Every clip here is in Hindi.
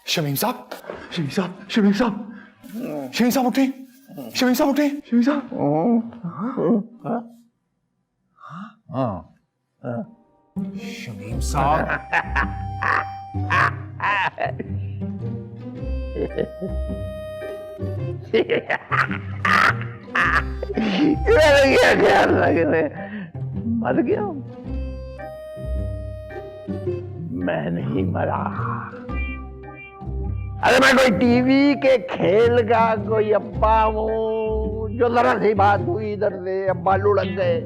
शमीम साहब, शमीम साहब, शमीम साहब, शमीम साहब उठे, शमीम साहब उठे, शमीम साहब। शमीम साहब, क्या ख्याल रखने, मर गया हूं? मैं नहीं मरा। अरे मैं कोई टीवी के खेल का कोई अब्बा हूं जो जरा सी बात हुई इधर से अब्बा लुढ़क गए।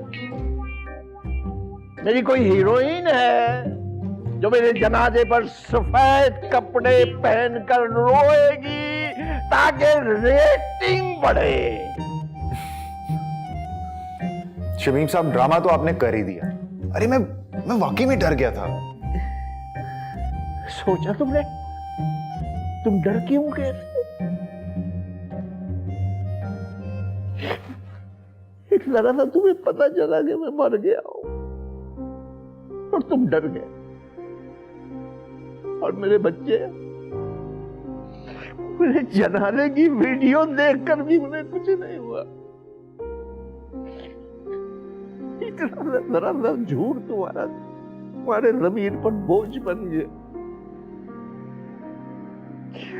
मेरी कोई हीरोइन है जो मेरे जनाजे पर सफेद कपड़े पहनकर रोएगी ताकि रेटिंग बढ़े। शमीम साहब, ड्रामा तो आपने कर ही दिया। अरे मैं वाकई में डर गया था। सोचा तुमने? तुम डर क्यों गए? जरा सा तुम्हें पता चला कि मैं मर गया हूं और तुम डर गए। और मेरे बच्चे मेरे जनाने की वीडियो देखकर भी उन्हें कुछ नहीं हुआ। जरा सा झूठ तुम्हारे जमीन पर बोझ बन गया।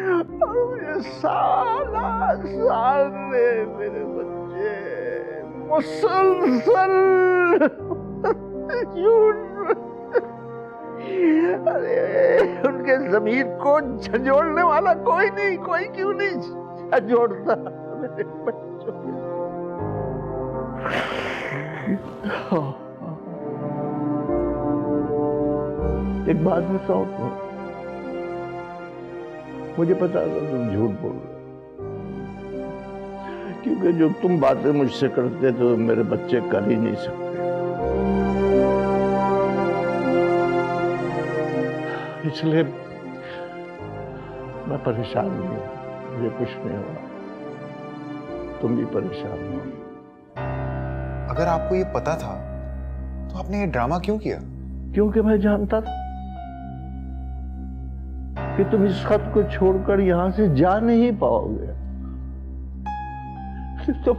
और मुझे साला साल में मेरे बच्चे मुसलसल झूठ, अरे उनके जमीन को झंझोड़ने वाला कोई नहीं, कोई क्यों नहीं झंझोड़ता मेरे बच्चों को। एक बात बताओ तो, मुझे पता था तुम झूठ बोल रहे हो, क्योंकि जो तुम बातें मुझसे करते तो मेरे बच्चे कर ही नहीं सकते। इसलिए मैं परेशान नहीं हूं, मुझे कुछ नहीं हुआ, तुम भी परेशान हो। अगर आपको ये पता था तो आपने ये ड्रामा क्यों किया? क्योंकि मैं जानता था कि तुम इस खत को छोड़कर यहां से जा नहीं पाओगे। तुम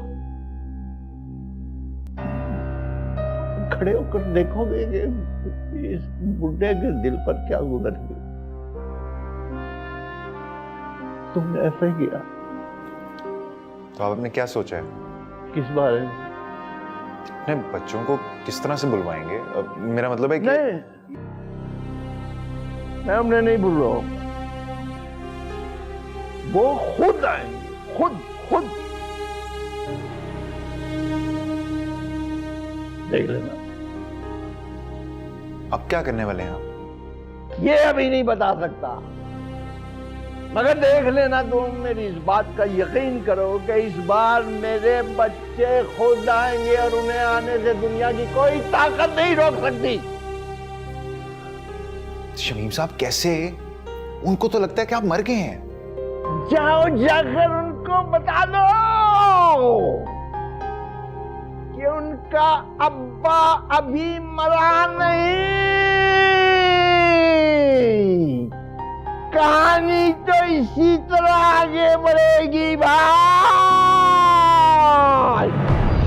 खड़े होकर देखोगे कि इस बुढ़े के दिल पर क्या गुजर गई। तुमने ऐसा किया। तो आप आपने क्या सोचा है? किस बारे में? अपने बच्चों को किस तरह से बुलवाएंगे? मेरा मतलब है कि नहीं, मैं उन्हें नहीं भूल रहा हूं। वो खुद आएंगे, खुद। देख लेना। अब क्या करने वाले हैं आप? ये अभी नहीं बता सकता, मगर देख लेना तुम। मेरी इस बात का यकीन करो कि इस बार मेरे बच्चे खुद आएंगे और उन्हें आने से दुनिया की कोई ताकत नहीं रोक सकती। शमीम साहब, कैसे? उनको तो लगता है कि आप मर गए हैं। जाओ जाकर उनको बता दो कि उनका अब्बा अभी मरा नहीं। कहानी तो इसी तरह आगे बढ़ेगी भाई।